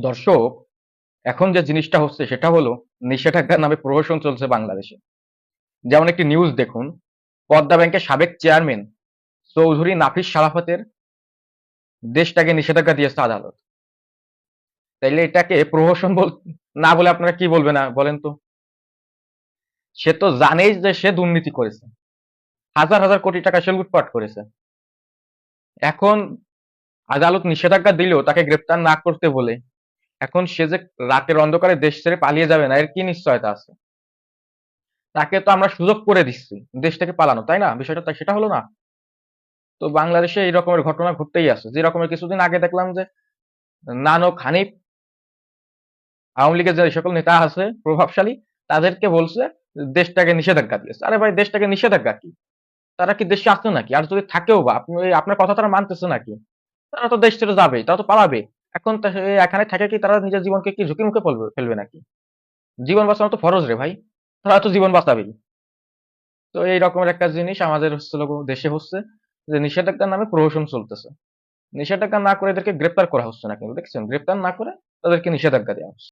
দর্শক, এখন যে জিনিসটা হচ্ছে সেটা হলো নিষেধাজ্ঞার নামে প্রহসন চলছে বাংলাদেশে। যেমন একটি নিউজ দেখুন, পদ্মা ব্যাংকের সাবেক চেয়ারম্যান চৌধুরী নাফিস সারাফতের দেশটাকে নিষেধাজ্ঞা দিয়েছে আদালত। তাইলে এটাকে প্রহসন না বলে আপনারা কি বলবেন বলেন তো? সে তো জানেই যে সে দুর্নীতি করেছে, হাজার হাজার কোটি টাকা সে লুটপাট করেছে। এখন আদালত নিষেধাজ্ঞা দিলেও তাকে গ্রেপ্তার না করতে বলে এখন সে যে রাতের অন্ধকারে দেশ ছেড়ে পালিয়ে যাবে না এর কি নিশ্চয়তা আছে? তাকে তো আমরা সুযোগ করে দিচ্ছি দেশ থেকে পালানো, তাই না? বিষয়টা তাই সেটা হলো না? তো বাংলাদেশে এই রকমের ঘটনা ঘটতেই আছে। যে রকমের কিছুদিন আগে দেখলাম যে নানক হানিফ আওয়ামী লীগের যে সকল নেতা আছে প্রভাবশালী তাদেরকে বলছে দেশটাকে নিষেধাজ্ঞা দিয়েছে। আরে ভাই, দেশটাকে নিষেধাজ্ঞা কি? তারা কি দেশে আছে নাকি? আর যদি থাকেও বা আপনি আপনার কথা তারা মানতেছে নাকি? তারা তো দেশ ছেড়ে যাবেই, তারা তো পালাবে। এখন এখানে থেকে কি তারা নিজের জীবনকে কি ঝুঁকির মুখে ফেলবে নাকি? জীবন বাঁচানো তো ফরজ রে ভাই। তারা তো জীবন বাঁচাবেই। তো এই রকমের একটা জিনিস আমাদের দেশে হচ্ছে যে নিষেধাজ্ঞার নামে প্রহসন চলতেছে। নিষেধাজ্ঞা না করে এদেরকে গ্রেপ্তার করা হচ্ছে না, কিন্তু দেখছেন গ্রেপ্তার না করে তাদেরকে নিষেধাজ্ঞা দেওয়া হচ্ছে।